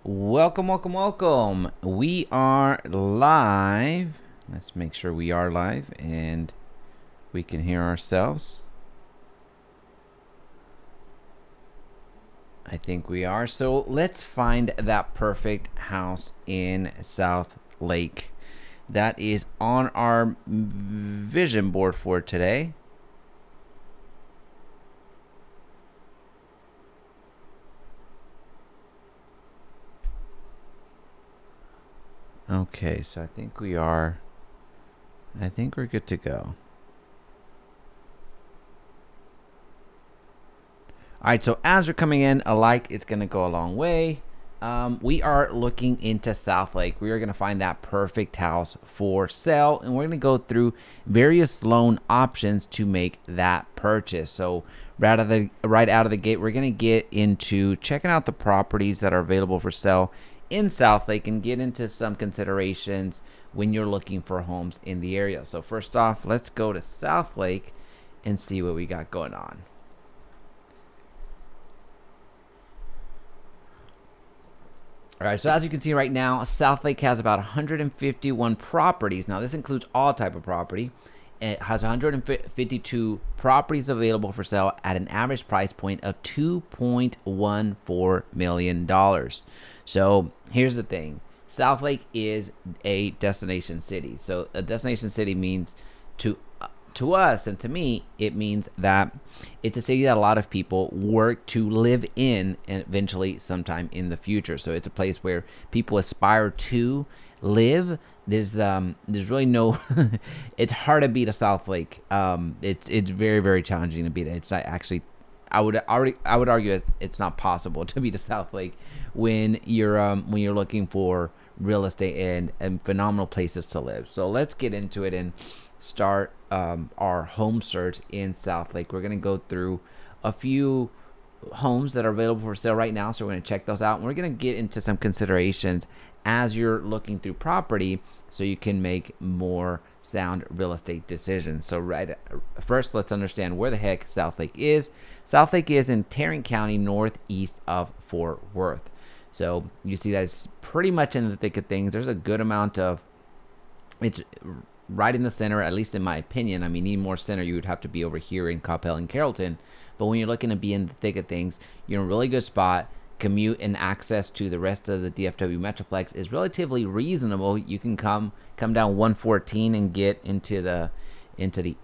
Welcome, welcome, welcome. We are live. Let's make sure we are live and we can hear ourselves. I think we are. So let's find that perfect house in Southlake. That is on our vision board for today. Okay, so I think we're good to go. All right, so as we're coming in, a like is going to go a long way. We are looking into Southlake. We are going to find that perfect house for sale, and we're going to go through various loan options to make that purchase. So right out of the gate, we're going to get into checking out the properties that are available for sale in Southlake and get into some considerations when you're looking for homes in the area. So first off, let's go to Southlake and see what we got going on. All right, so as you can see right now, Southlake has about 151 properties. Now, this includes all type of property. It has 152 properties available for sale at an average price point of $2.14 million. So here's the thing. Southlake is a destination city. So a destination city means to us and to me, it means that it's a city that a lot of people work to live in and eventually sometime in the future. So it's a place where people aspire to live. There's really no it's hard to beat a Southlake. It's very, very challenging to beat it. It's not actually, I would argue it's not possible to beat a Southlake when you're looking for real estate and phenomenal places to live. So let's get into it and start our home search in Southlake. We're going to go through a few homes that are available for sale right now, so we're going to check those out, and we're going to get into some considerations as you're looking through property so you can make more sound real estate decisions. So first, let's understand where the heck Southlake is. Southlake is in Tarrant County, northeast of Fort Worth. So you see that it's pretty much in the thick of things. There's a good amount of, it's right in the center, at least in my opinion. I mean, need more center, you would have to be over here in Coppell and Carrollton. But when you're looking to be in the thick of things, you're in a really good spot. Commute and access to the rest of the DFW Metroplex is relatively reasonable. You can come down 114 and get into the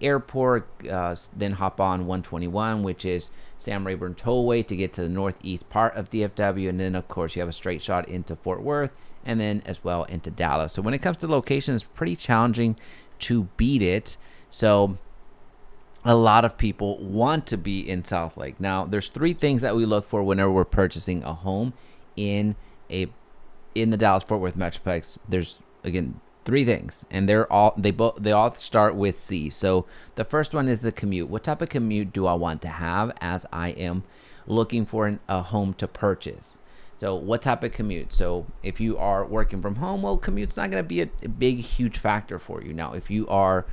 airport, then hop on 121, which is Sam Rayburn Tollway, to get to the northeast part of DFW, and then of course you have a straight shot into Fort Worth, and then as well into Dallas. So when it comes to location, it's pretty challenging to beat it. So a lot of people want to be in Southlake. Now, there's three things that we look for whenever we're purchasing a home in the Dallas-Fort Worth Metroplex. There's, again, three things, and they all start with C. So the first one is the commute. What type of commute do I want to have as I am looking for a home to purchase? So what type of commute? So if you are working from home, well, commute's not going to be a big, huge factor for you. Now, if you are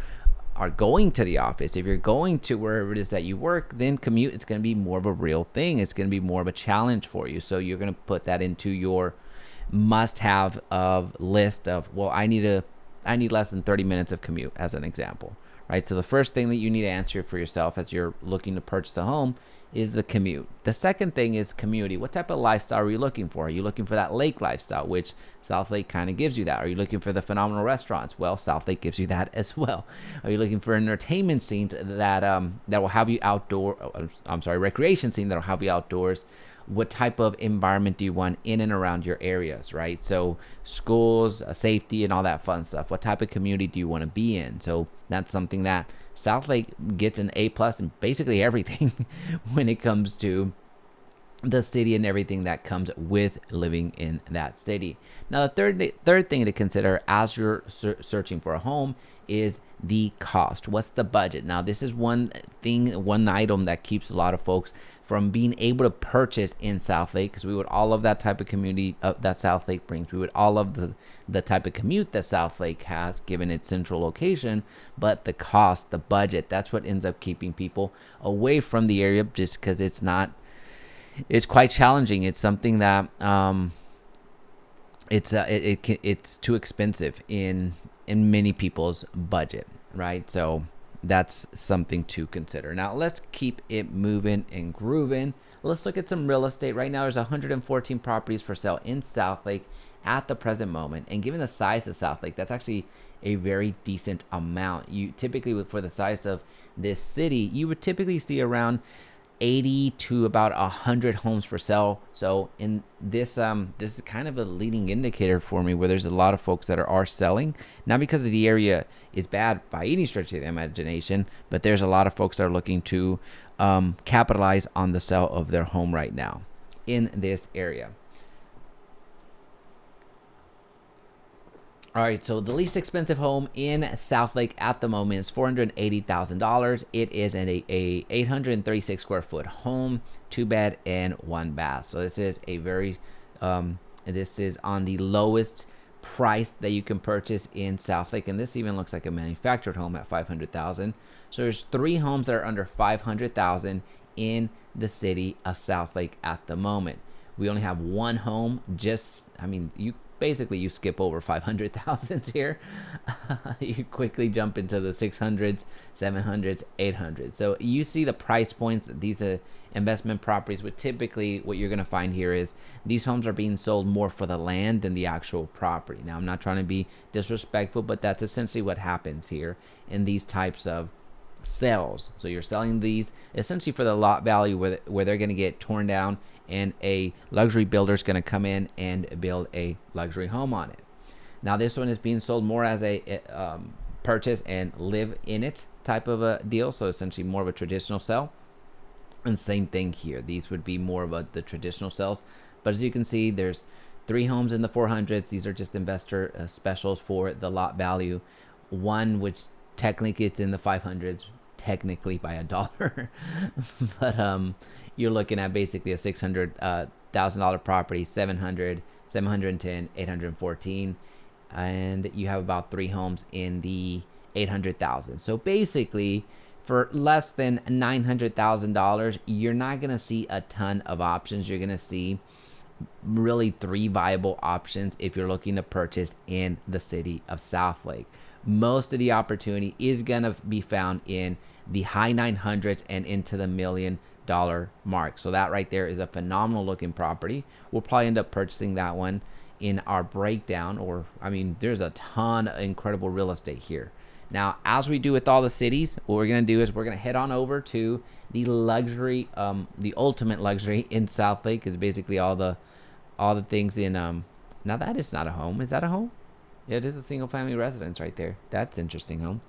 going to the office, if you're going to wherever it is that you work, then commute is going to be more of a real thing. It's going to be more of a challenge for you. So you're going to put that into your must-have of list of, well, I need less than 30 minutes of commute, as an example, right? So the first thing that you need to answer for yourself as you're looking to purchase a home is the commute. The second thing is community. What type of lifestyle are you looking for? Are you looking for that lake lifestyle, which Southlake kind of gives you that? Are you looking for the phenomenal restaurants? Well, Southlake gives you that as well. Are you looking for an entertainment scene that will have you recreation scene that will have you outdoors? What type of environment do you want in and around your areas, right? So schools, safety, and all that fun stuff. What type of community do you want to be in? So that's something that Southlake gets an A+ in basically everything when it comes to the city and everything that comes with living in that city. Now, the third thing to consider as you're searching for a home is the cost. What's the budget? Now, this is one item that keeps a lot of folks from being able to purchase in Southlake, because we would all love that type of community that Southlake brings. We would all love the type of commute that Southlake has, given its central location. But the cost, the budget, that's what ends up keeping people away from the area, just because it's quite challenging. It's something that it's too expensive in many people's budget, right? So that's something to consider. Now let's keep it moving and grooving. Let's look at some real estate. Right now there's 114 properties for sale in Southlake at the present moment, and given the size of Southlake, that's actually a very decent amount. You typically, for the size of this city, you would typically see around 80 to about 100 homes for sale. So in this this is kind of a leading indicator for me, where there's a lot of folks that are selling, not because of the area is bad by any stretch of the imagination, but there's a lot of folks that are looking to capitalize on the sale of their home right now in this area. All right, so the least expensive home in Southlake at the moment is $480,000. It is a 836 square foot home, 2 bed and 1 bath. So this is a very, this is on the lowest price that you can purchase in Southlake, and this even looks like a manufactured home at $500,000. So there's 3 homes that are under $500,000 in the city of Southlake at the moment. We only have 1 home. Just, I mean, you skip over 500,000 here. You quickly jump into the 600s, 700s, 800s. So you see the price points. These investment properties, would typically, what you're going to find here is these homes are being sold more for the land than the actual property. Now, I'm not trying to be disrespectful, but that's essentially what happens here in these types of sales. So you're selling these essentially for the lot value, where they're going to get torn down, and a luxury builder is going to come in and build a luxury home on it. Now this one is being sold more as a purchase and live in it type of a deal, so essentially more of a traditional sell. And same thing here, these would be more of the traditional sales. But as you can see, there's 3 homes in the 400s. These are just investor specials for the lot value. One which technically it's in the 500s, technically by $1. But you're looking at basically a $600,000 property, 700, 710, 814, and you have about 3 homes in the 800,000. So basically, for less than $900,000, you're not gonna see a ton of options. You're gonna see really 3 viable options if you're looking to purchase in the city of Southlake. Most of the opportunity is gonna be found in the high 900s and into the $1 million mark. So that right there is a phenomenal looking property. We'll probably end up purchasing that one in our breakdown, or I mean, there's a ton of incredible real estate here. Now, as we do with all the cities, what we're gonna do is we're gonna head on over to the luxury, the ultimate luxury in Southlake, is basically all the things in now that is not a home. Is that a home? Yeah, it is a single family residence right there. That's interesting home.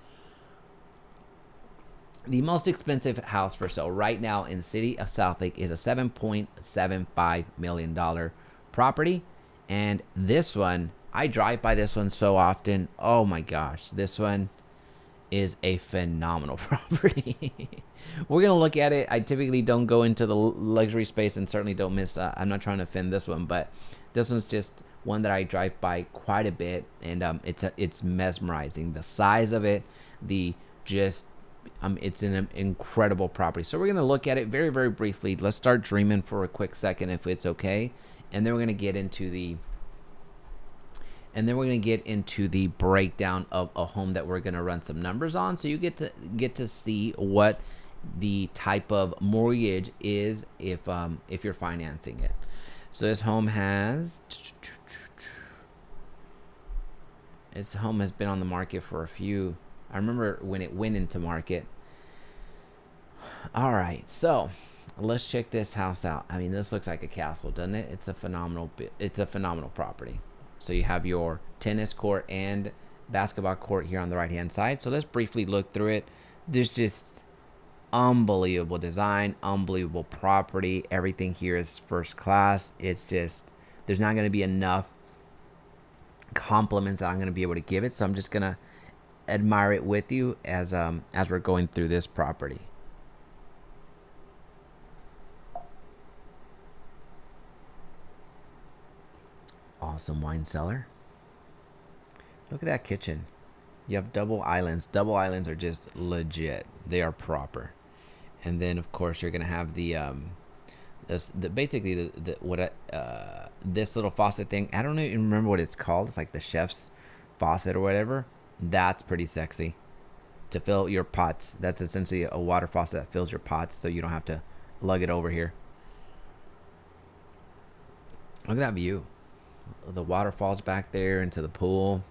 The most expensive house for sale right now in the city of Southlake is a $7.75 million property. And this one, I drive by this one so often. Oh my gosh, this one is a phenomenal property. We're going to look at it. I typically don't go into the luxury space, and certainly don't miss, I'm not trying to offend this one, but this one's just one that I drive by quite a bit, and it's mesmerizing. The size of it, it's an incredible property. So we're going to look at it very, very briefly. Let's start dreaming for a quick second, if it's okay. And then we're going to get into the breakdown of a home that we're going to run some numbers on. So you get to see what the type of mortgage is if you're financing it. So this home has been on the market for a few. I remember when it went into market. All right, so let's check this house out. I mean, this looks like a castle, doesn't it? It's a phenomenal property. So you have your tennis court and basketball court here on the right hand side. So let's briefly look through it. There's just unbelievable design, unbelievable property. Everything here is first class. It's just, there's not going to be enough compliments that I'm going to be able to give it. So I'm just going to admire it with you as we're going through this property. Awesome wine cellar. Look at that kitchen. You have double islands. Double islands are just legit. They are proper. And then of course you're gonna have the Basically this little faucet thing. I don't even remember what it's called. It's like the chef's faucet or whatever. That's pretty sexy to fill your pots. That's essentially a water faucet that fills your pots, so you don't have to lug it over here. Look at that view. The water falls back there into the pool.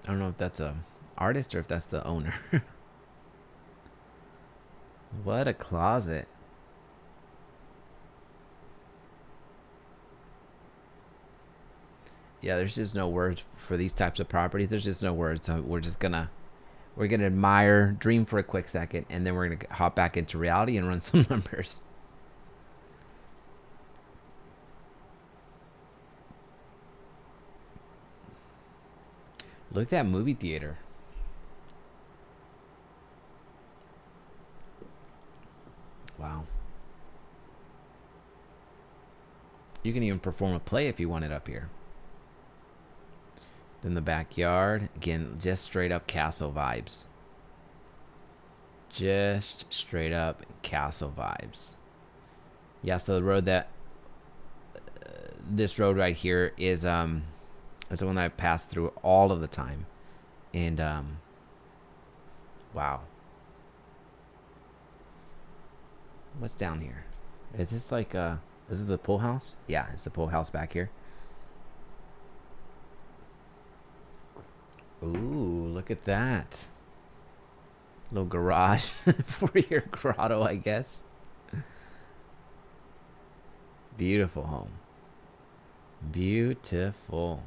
I don't know if that's a artist or if that's the owner. What a closet. Yeah, there's just no words for these types of properties. There's just no words. So we're gonna admire, dream for a quick second, and then we're gonna hop back into reality and run some numbers. Look at that movie theater. Wow. You can even perform a play if you want it up here. Then the backyard. Again, just straight up castle vibes. Just straight up castle vibes. Yeah, so the road that... this road right here is the one that I pass through all of the time. And, wow. What's down here? Is this like, is this the pool house? Yeah, it's the pool house back here. Ooh, look at that. Little garage for your grotto, I guess. Beautiful home. Beautiful.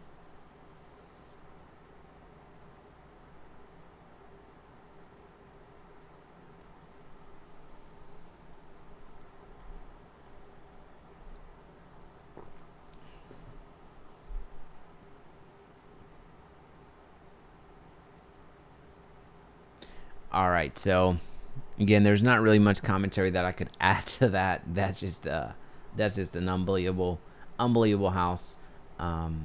All right, so again, there's not really much commentary that I could add to that. That's just an unbelievable house.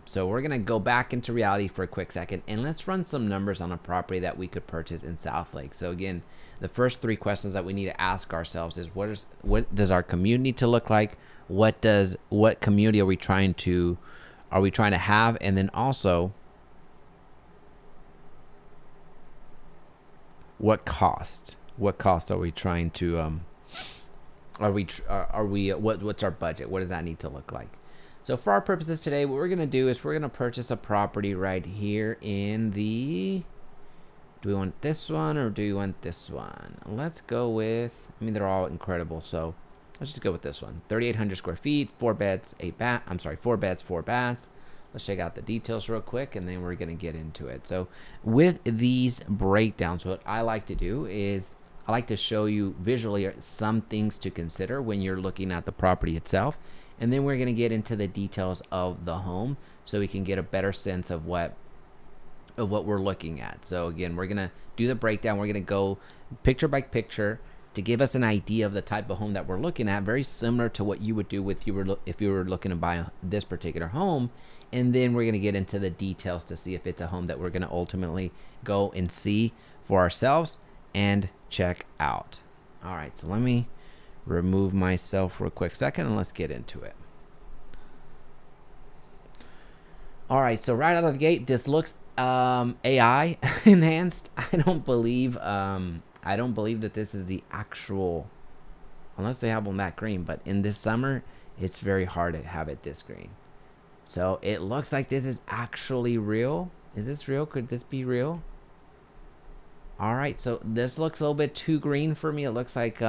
So we're gonna go back into reality for a quick second, and let's run some numbers on a property that we could purchase in Southlake. So again, the first three questions that we need to ask ourselves is what does our community need to look like? What community are we trying to have? And then also, what cost are we trying to what's our budget? What does that need to look like? So for our purposes today, what we're going to do is we're going to purchase a property right here in the... Do we want this one or do we want this one? Let's go with... I mean, they're all incredible, so let's just go with this one. 3,800 square feet, 4 beds, 4 beds, 4 baths. Let's check out the details real quick, and then we're going to get into it. So with these breakdowns, what I like to do is I like to show you visually some things to consider when you're looking at the property itself. And then we're going to get into the details of the home so we can get a better sense of what we're looking at. So again, we're going to do the breakdown. We're going to go picture by picture to give us an idea of the type of home that we're looking at, very similar to what you would do if you were looking to buy this particular home. And then we're going to get into the details to see if it's a home that we're going to ultimately go and see for ourselves and check out. All right, so let me remove myself for a quick second and let's get into it. All right, so right out of the gate, this looks AI enhanced. I don't believe that this is the actual, unless they have on that green, but in this summer, it's very hard to have it this green. So it looks like this is actually real. Is this real? Could this be real? All right, so this looks a little bit too green for me. It looks like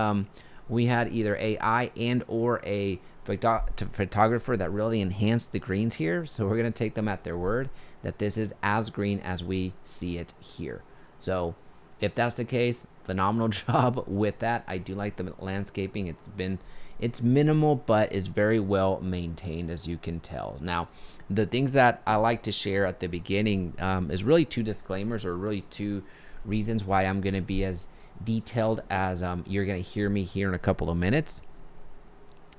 we had either AI and or a photographer that really enhanced the greens here. So we're gonna take them at their word that this is as green as we see it here. So if that's the case, phenomenal job with that. I do like the landscaping. It's minimal, but it's very well maintained, as you can tell. Now, the things that I like to share at the beginning is really two disclaimers, or really two reasons why I'm going to be as detailed as you're going to hear me here in a couple of minutes.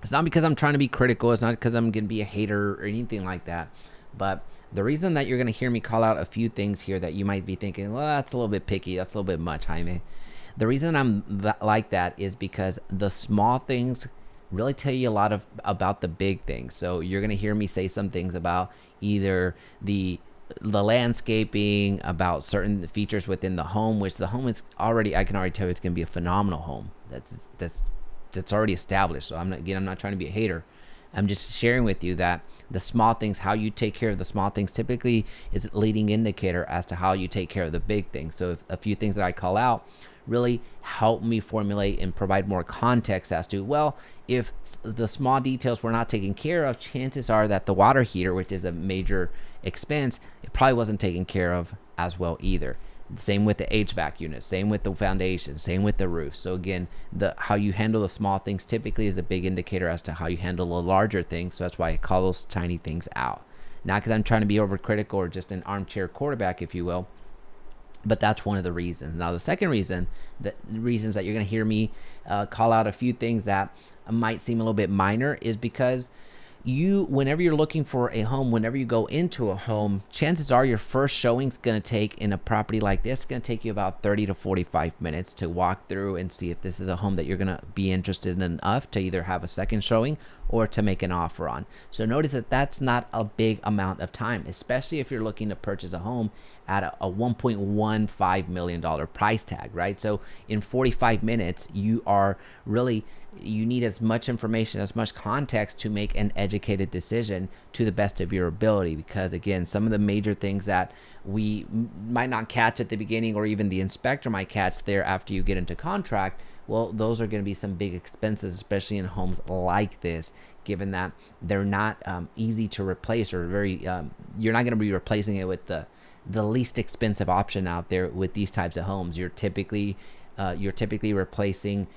It's not because I'm trying to be critical. It's not because I'm going to be a hater or anything like that. But the reason that you're going to hear me call out a few things here that you might be thinking, well, that's a little bit picky. That's a little bit much, Jaime. The reason I'm like that is because the small things really tell you a lot about the big things. So you're going to hear me say some things about either the landscaping, about certain features within the home, which the home is already, I can already tell you it's going to be a phenomenal home. That's already established. So I'm not trying to be a hater. I'm just sharing with you that the small things, how you take care of the small things, typically is a leading indicator as to how you take care of the big things. So if a few things that I call out really help me formulate and provide more context as to, well, if the small details were not taken care of, chances are that the water heater, which is a major expense, it probably wasn't taken care of as well either. Same with the HVAC unit, same with the foundation, same with the roof. So again, how you handle the small things typically is a big indicator as to how you handle the larger things. So that's why I call those tiny things out. Not because I'm trying to be overcritical or just an armchair quarterback, if you will, but that's one of the reasons. Now, the second reasons that you're going to hear me call out a few things that might seem a little bit minor is because whenever you're looking for a home, whenever you go into a home, chances are your first showing's going to take, in a property like this, it's going to take you about 30 to 45 minutes to walk through and see if this is a home that you're going to be interested in enough to either have a second showing or to make an offer on. So notice that that's not a big amount of time, especially if you're looking to purchase a home at a $1.15 million price tag, right? So in 45 minutes, you need as much information, as much context to make an educated decision to the best of your ability. Because again, some of the major things that we might not catch at the beginning, or even the inspector might catch there after you get into contract, well, those are going to be some big expenses, especially in homes like this, given that they're not easy to replace, or you're not going to be replacing it with the least expensive option out there with these types of homes. You're typically replacing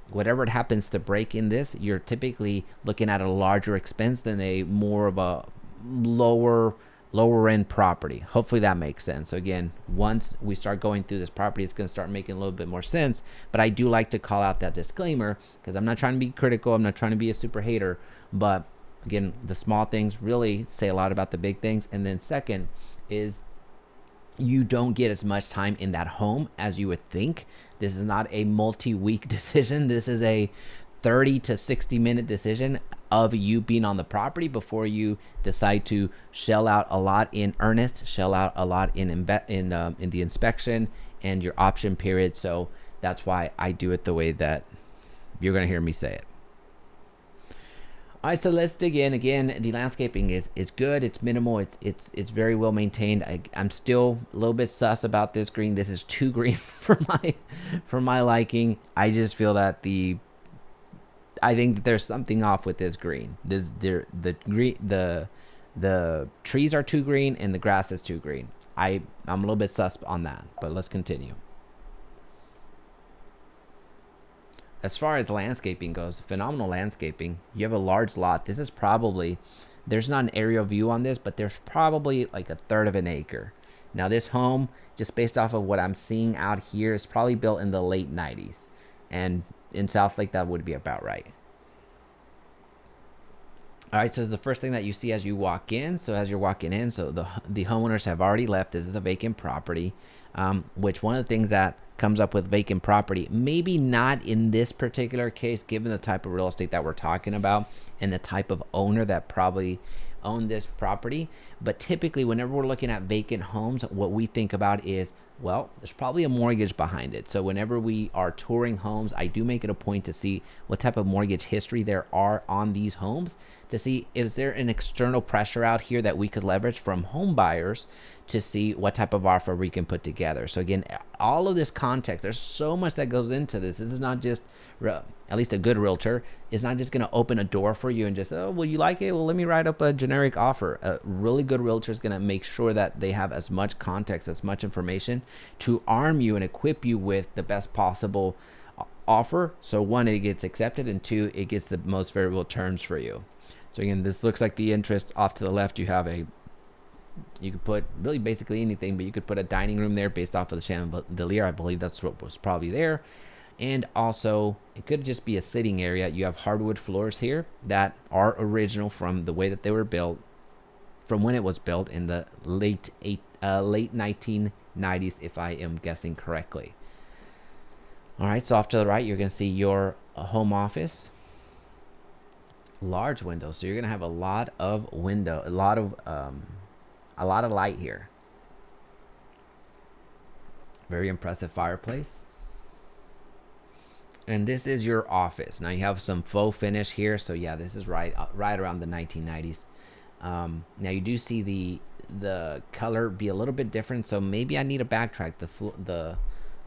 whatever it happens to break in this. You're typically looking at a larger expense than a more of a lower end property. Hopefully that makes sense. So again, once we start going through this property, it's going to start making a little bit more sense. But I do like to call out that disclaimer because I'm not trying to be critical. I'm not trying to be a super hater. But again, the small things really say a lot about the big things. And then second is, you don't get as much time in that home as you would think. This is not a multi-week decision. This is a 30 to 60 minute decision of you being on the property before you decide to shell out a lot in earnest, shell out a lot in the inspection and your option period. So that's why I do it the way that you're going to hear me say it. All right, so let's dig in. Again, the landscaping is good. It's minimal. It's very well maintained. I'm still a little bit sus about this green. This is too green for my liking. I just feel that I think that there's something off with this green. The trees are too green and the grass is too green. I'm a little bit sus on that, but let's continue. As far as landscaping goes, phenomenal landscaping. You have a large lot. This is probably, there's not an aerial view on this, but there's probably like a third of an acre. Now this home, just based off of what I'm seeing out here, is probably built in the late 90s. And in Southlake, that would be about right. All right, so the first thing that you see as you walk in, so the homeowners have already left. This is a vacant property, which one of the things that comes up with vacant property, maybe not in this particular case, given the type of real estate that we're talking about and the type of owner that probably owned this property. But typically, whenever we're looking at vacant homes, what we think about is, well, there's probably a mortgage behind it. So whenever we are touring homes, I do make it a point to see what type of mortgage history there are on these homes, to see is there an external pressure out here that we could leverage from home buyers to see what type of offer we can put together. So again, all of this context, there's so much that goes into this. This is not just, at least a good realtor is not just going to open a door for you and just, oh, well, you like it? Well, let me write up a generic offer. A really good realtor is going to make sure that they have as much context, as much information to arm you and equip you with the best possible offer. So one, it gets accepted, and two, it gets the most favorable terms for you. So again, this looks like the interest. Off to the left, you could put really basically anything, but you could put a dining room there based off of the chandelier. I believe that's what was probably there. And also, it could just be a sitting area. You have hardwood floors here that are original from the way that they were built, from when it was built in the late 1990s, if I am guessing correctly. All right, so off to the right, you're going to see your home office. Large windows, so you're going to have a lot of a lot of light here. Very impressive fireplace. And this is your office. Now you have some faux finish here, so yeah, this is right around the 1990s. Now you do see the color be a little bit different, so maybe I need to backtrack.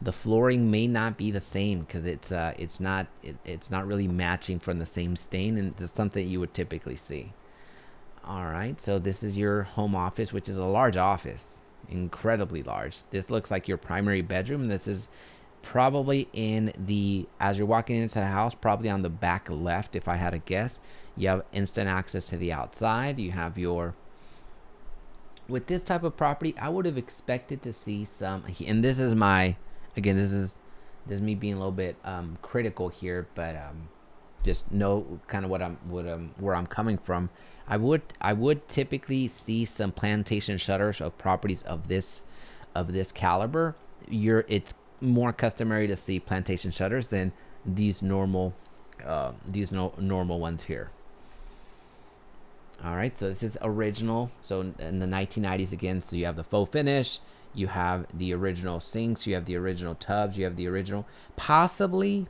The flooring may not be the same because it's not really matching from the same stain, and it's something you would typically see. All right, so this is your home office, which is a large office, incredibly large. This looks like your primary bedroom. This is probably as you're walking into the house, probably on the back left, if I had to guess. You have instant access to the outside. You have with this type of property, I would have expected to see some, and this is this is me being a little bit critical here, but just know kind of where I'm coming from. I would typically see some plantation shutters of properties of this caliber. It's more customary to see plantation shutters than these normal ones here. All right, so this is original. So in the 1990s again, so you have the faux finish, you have the original sinks, you have the original tubs, you have the original, possibly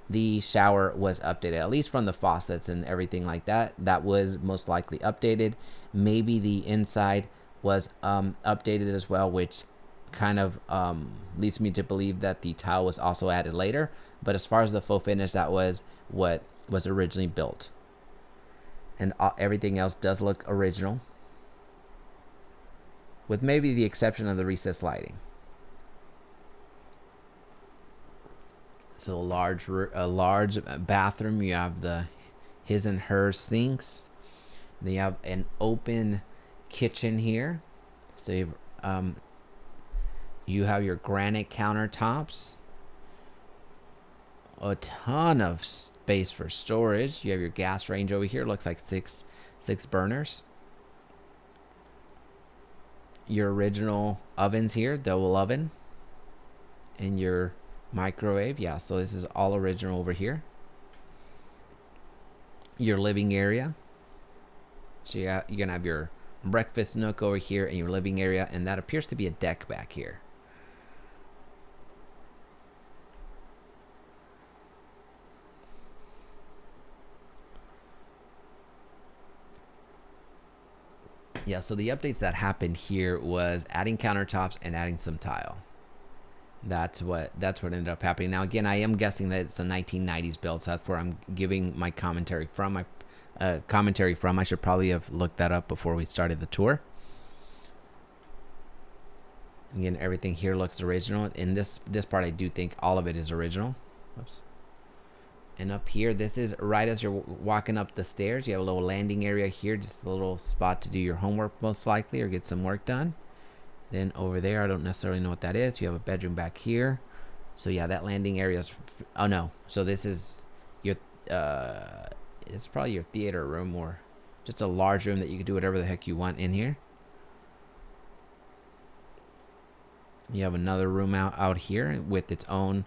the shower was updated, at least from the faucets and everything like that. That was most likely updated. Maybe the inside was updated as well, which kind of leads me to believe that the tile was also added later. But as far as the faux finish, that was what was originally built, and everything else does look original, with maybe the exception of the recessed lighting. So a large bathroom. You have the his and her sinks. Then you have an open kitchen here. So you have your granite countertops. A ton of space for storage. You have your gas range over here. Looks like six burners. Your original ovens here, double oven, and your microwave. Yeah, so this is all original over here. Your living area. So you're gonna have your breakfast nook over here and your living area, and that appears to be a deck back here. Yeah, so the updates that happened here was adding countertops and adding some tile. That's what ended up happening. Now again, I am guessing that it's the 1990s build, so that's where I'm giving my commentary from. I should probably have looked that up before we started the tour. Again, everything here looks original. In this part, I do think all of it is original. Whoops. And up here, this is right as you're walking up the stairs. You have a little landing area here, just a little spot to do your homework most likely, or get some work done. Then over there, I don't necessarily know what that is. You have a bedroom back here. So yeah, that landing area is, oh no. So this is your, it's probably your theater room, or just a large room that you can do whatever the heck you want in here. You have another room out here with its own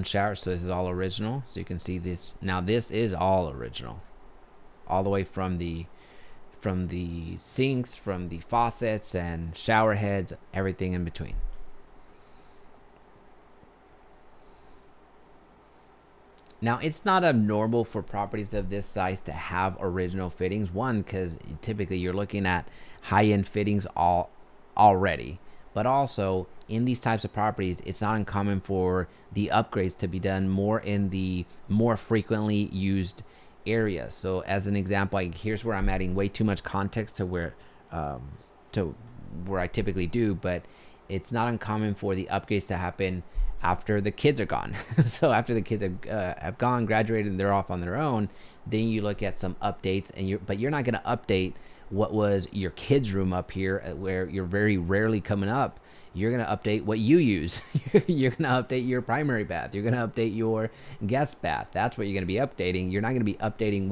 shower. So this is all original. So you can see this. Now this is all original, all the way from the sinks, from the faucets and shower heads, everything in between. Now, it's not abnormal for properties of this size to have original fittings. One, because typically you're looking at high-end fittings already. But also, in these types of properties, it's not uncommon for the upgrades to be done more in the more frequently used areas. So as an example, here's where I'm adding way too much context to where I typically do, but it's not uncommon for the upgrades to happen after the kids are gone. So after the kids have gone, graduated, and they're off on their own, then you look at some updates, but you're not going to update what was your kids' room up here, where you're very rarely coming up. you're going to update what you use. You're going to update your primary bath. You're going to update your guest bath. That's what you're going to be updating. You're not going to be updating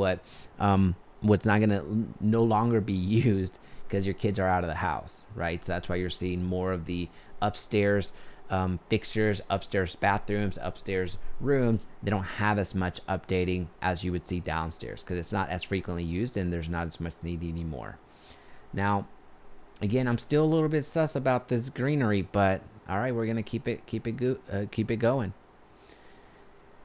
what's not going to no longer be used because your kids are out of the house, right? So that's why you're seeing more of the upstairs fixtures, upstairs bathrooms, upstairs rooms. They don't have as much updating as you would see downstairs because it's not as frequently used and there's not as much need anymore. Now, again, I'm still a little bit sus about this greenery, but all right, we're gonna keep it going.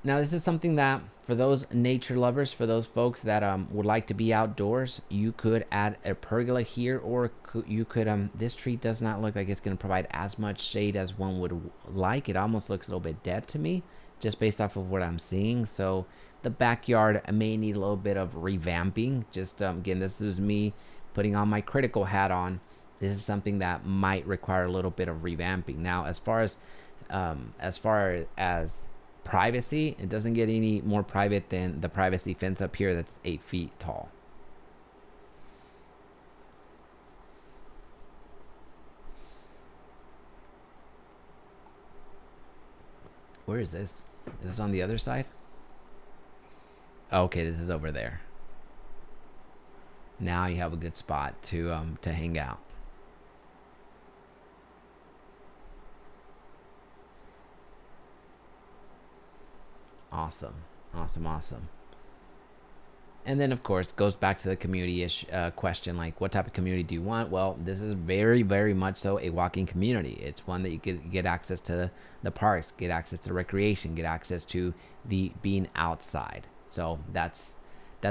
Now, this is something that for those nature lovers, for those folks that would like to be outdoors, you could add a pergola here, or you could this tree does not look like it's going to provide as much shade as one would like. It almost looks a little bit dead to me, just based off of what I'm seeing. So the backyard may need a little bit of revamping. Just again, this is me putting on my critical hat on. This is something that might require a little bit of revamping. Now, as far as privacy, it doesn't get any more private than the privacy fence up here that's 8 feet tall. Where is this? Is this on the other side? Okay, this is over there. Now you have a good spot to hang out. Awesome. And then, of course, goes back to the community-ish question, like what type of community do you want? Well, this is very, very much so a walking community. It's one that you get access to the parks, get access to recreation, get access to the being outside. So that's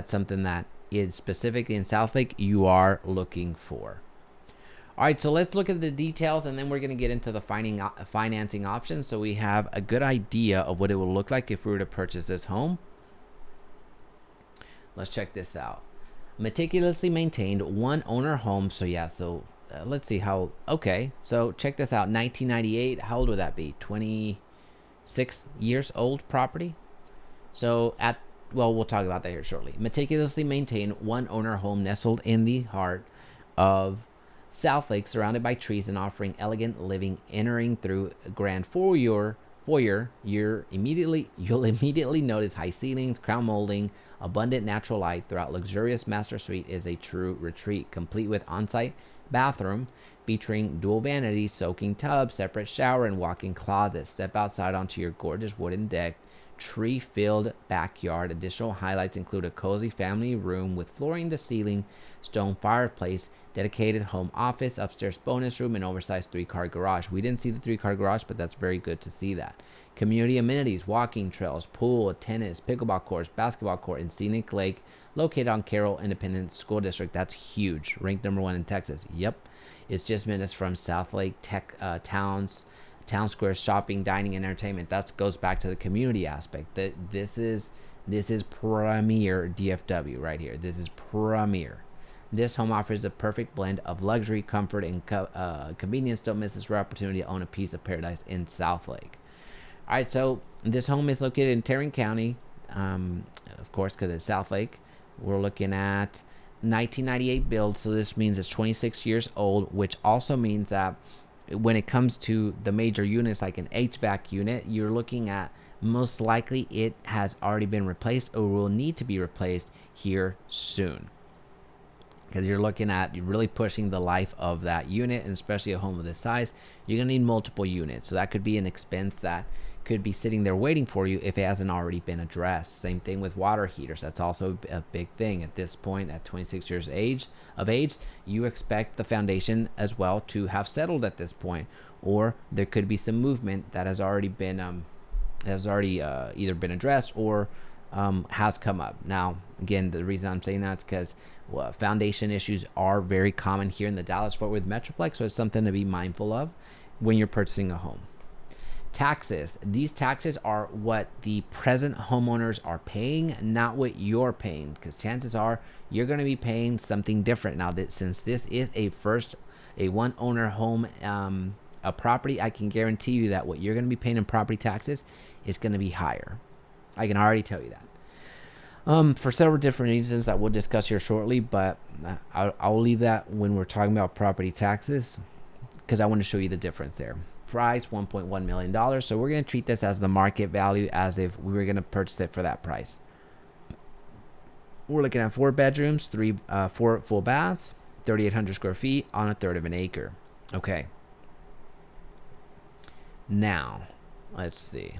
something that is specifically in Southlake you are looking for. All right, so let's look at the details, and then we're going to get into the financing options so we have a good idea of what it will look like if we were to purchase this home. Let's check this out. Meticulously maintained one owner home. So yeah, let's see how, okay. So check this out, 1998, how old would that be? 26 years old property. So we'll talk about that here shortly. Meticulously maintained one owner home nestled in the heart of Southlake, surrounded by trees and offering elegant living. Entering through a grand foyer, you'll immediately notice high ceilings, crown molding, abundant natural light throughout. Luxurious master suite is a true retreat, complete with on-site bathroom featuring dual vanities, soaking tub, separate shower, and walk-in closet. Step outside onto your gorgeous wooden deck, tree-filled backyard. Additional highlights include a cozy family room with flooring to ceiling, stone fireplace, dedicated home office, upstairs bonus room, and oversized 3-car garage. We didn't see the 3-car garage, but that's very good to see that. Community amenities, walking trails, pool, tennis, pickleball courts, basketball court, and scenic lake located on Carroll Independent School District. That's huge. Ranked number 1 in Texas. Yep. It's just minutes from Southlake Town Square, shopping, dining, and entertainment. That goes back to the community aspect. This is premier DFW right here. This is premier. This home offers a perfect blend of luxury, comfort, and convenience. Don't miss this rare opportunity to own a piece of paradise in Southlake. All right, so this home is located in Tarrant County, of course, because it's Southlake. We're looking at 1998 build, so this means it's 26 years old, which also means that when it comes to the major units like an HVAC unit, you're looking at most likely it has already been replaced or will need to be replaced here soon. Because you're looking at, you're really pushing the life of that unit, and especially a home of this size, you're going to need multiple units. So that could be an expense that could be sitting there waiting for you if it hasn't already been addressed. Same thing with water heaters. That's also a big thing. At this point, at 26 years of age, you expect the foundation as well to have settled at this point, or there could be some movement that has already been either been addressed or has come up. Now, again, the reason I'm saying that is because foundation issues are very common here in the Dallas-Fort Worth Metroplex, so it's something to be mindful of when you're purchasing a home. Taxes. These taxes are what the present homeowners are paying, not what you're paying, because chances are you're going to be paying something different. Now, since this is a one-owner home, a property, I can guarantee you that what you're going to be paying in property taxes is going to be higher. I can already tell you that. For several different reasons that we'll discuss here shortly, but I'll leave that when we're talking about property taxes. because I want to show you the difference there. Price $1.1 million. So we're going to treat this as the market value, as if we were going to purchase it for that price. We're looking at 4 bedrooms, 4 full baths, 3,800 square feet on a third of an acre. Okay. Now, let's see.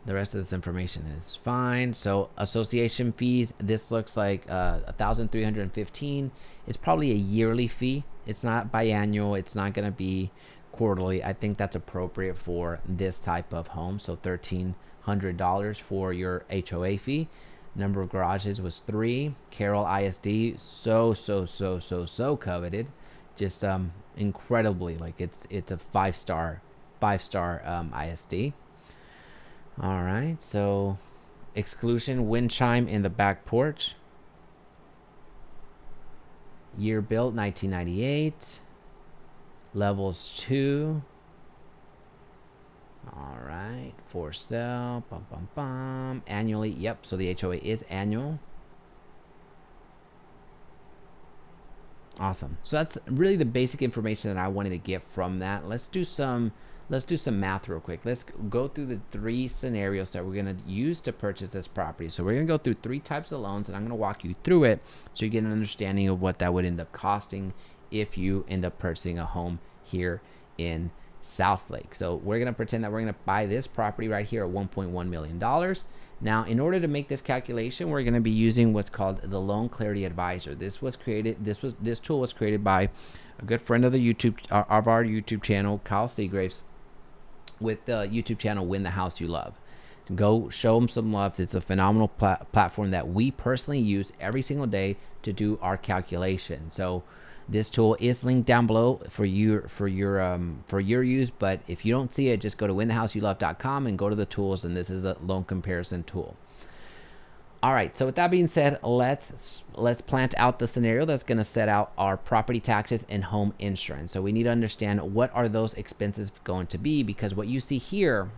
The rest of this information is fine. So association fees, this looks like $1,315 is probably a yearly fee. It's not biannual. It's not going to be quarterly. I think that's appropriate for this type of home. So $1,300 for your HOA fee. Number of garages was 3. Carroll ISD, so coveted. Just incredibly, like it's a 5-star ISD. All right, so exclusion wind chime in the back porch. Year built 1998. Levels 2. All right, for sale. Annually, yep. So the HOA is annual. Awesome. So that's really the basic information that I wanted to get from that. Let's do some math real quick. Let's go through the 3 scenarios that we're going to use to purchase this property. So we're going to go through 3 types of loans, and I'm going to walk you through it so you get an understanding of what that would end up costing if you end up purchasing a home here in Southlake. So we're going to pretend that we're going to buy this property right here at $1.1 million. Now, in order to make this calculation, we're going to be using what's called the Loan Clarity Advisor. This tool was created by a good friend of the our YouTube channel, Kyle Seagraves, with the YouTube channel Win the House You Love. Go show him some love. It's a phenomenal platform that we personally use every single day to do our calculation. So this tool is linked down below for your use, but if you don't see it, just go to winthehouseyoulove.com and go to the tools, and this is a loan comparison tool. All right, so with that being said, let's plant out the scenario that's going to set out our property taxes and home insurance. So we need to understand what are those expenses going to be, because what you see here,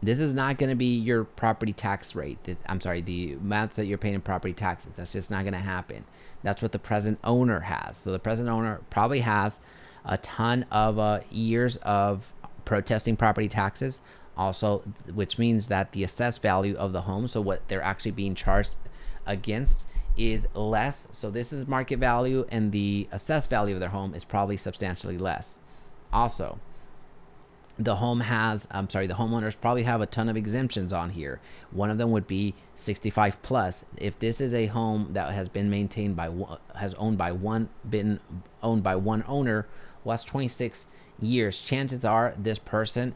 this is not going to be your property tax rate. The amounts that you're paying in property taxes. That's just not going to happen. That's what the present owner has. So the present owner probably has a ton of years of protesting property taxes. Also, which means that the assessed value of the home, so what they're actually being charged against, is less. So this is market value, and the assessed value of their home is probably substantially less. Also, the homeowners probably have a ton of exemptions on here. One of them would be 65 plus. If this is a home that has been maintained by been owned by one owner, well, that's 26 years. Chances are this homeowner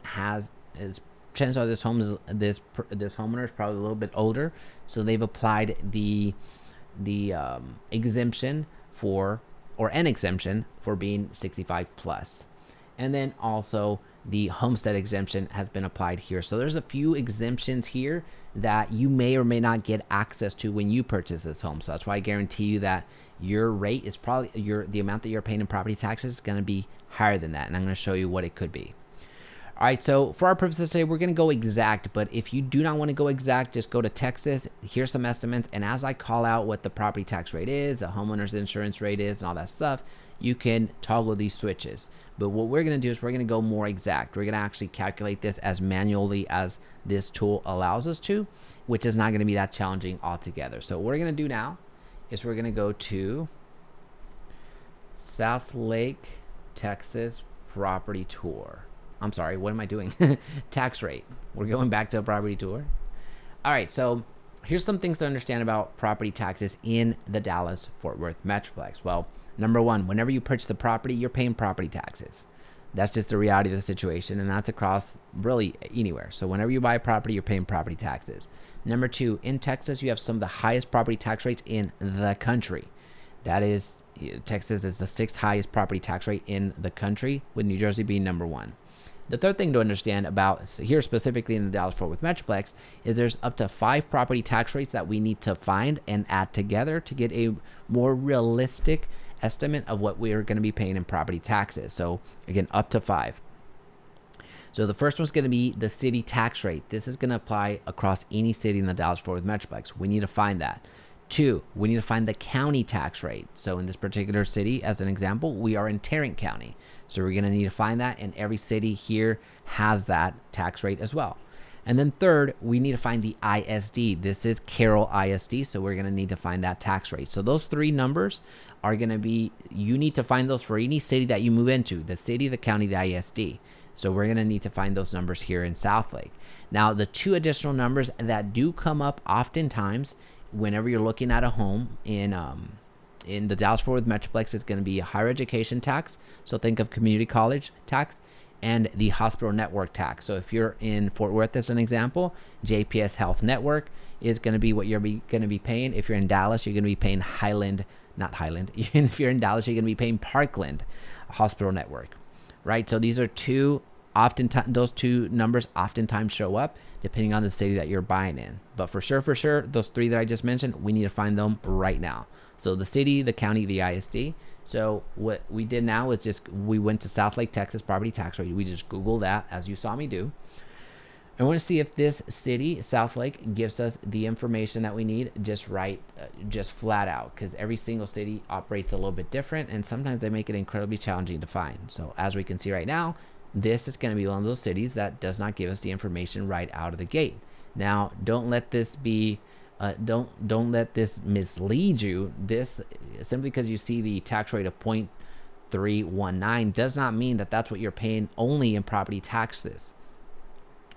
is probably a little bit older, so they've applied the exemption an exemption for being 65 plus. And then also the homestead exemption has been applied here. So there's a few exemptions here that you may or may not get access to when you purchase this home. So that's why I guarantee you that your rate is probably the amount that you're paying in property taxes is going to be higher than that. And I'm going to show you what it could be. All right, so for our purposes today, we're going to go exact, but if you do not want to go exact, just go to Texas. Here's some estimates, and as I call out what the property tax rate is, the homeowner's insurance rate is, and all that stuff, you can toggle these switches. But what we're going to do is we're going to go more exact. We're going to actually calculate this as manually as this tool allows us to, which is not going to be that challenging altogether. So what we're going to do now is we're going to go to Southlake, Texas property tour. I'm sorry, what am I doing? Tax rate. We're going back to a property tour. All right, so here's some things to understand about property taxes in the Dallas-Fort Worth Metroplex. Well, number one, whenever you purchase the property, you're paying property taxes. That's just the reality of the situation, and that's across really anywhere. So whenever you buy a property, you're paying property taxes. Number two, in Texas, you have some of the highest property tax rates in the country. That is, Texas is the 6th highest property tax rate in the country, with New Jersey being number 1. The third thing to understand about here specifically in the Dallas-Fort Worth Metroplex is there's up to 5 property tax rates that we need to find and add together to get a more realistic estimate of what we are going to be paying in property taxes. So again, up to 5. So the first one's going to be the city tax rate. This is going to apply across any city in the Dallas-Fort Worth Metroplex. We need to find that. 2, we need to find the county tax rate. So in this particular city, as an example, we are in Tarrant County. So we're going to need to find that, and every city here has that tax rate as well. And then 3rd, we need to find the ISD. This is Carroll ISD, so we're going to need to find that tax rate. So those 3 numbers are going to be, you need to find those for any city that you move into, the city, the county, the ISD. So we're going to need to find those numbers here in Southlake. Now, the 2 additional numbers that do come up oftentimes whenever you're looking at a home in the Dallas-Fort Worth Metroplex is going to be a higher education tax. So think of community college tax and the hospital network tax. So if you're in Fort Worth as an example, JPS Health Network is going to be what you're going to be paying. If you're in Dallas, you're going to be paying not Highland. If you're in Dallas, you're going to be paying Parkland Hospital Network, right? So these are those 2 numbers oftentimes show up depending on the city that you're buying in. But for sure, those 3 that I just mentioned, we need to find them right now. So the city, the county, the ISD. So what we did now is we went to Southlake, Texas property tax rate. We just Googled that, as you saw me do. I want to see if this city, Southlake, gives us the information that we need just flat out, because every single city operates a little bit different, and sometimes they make it incredibly challenging to find. So as we can see right now, this is going to be one of those cities that does not give us the information right out of the gate. Now, don't let this mislead you. This, simply because you see the tax rate of 0.319 does not mean that that's what you're paying only in property taxes.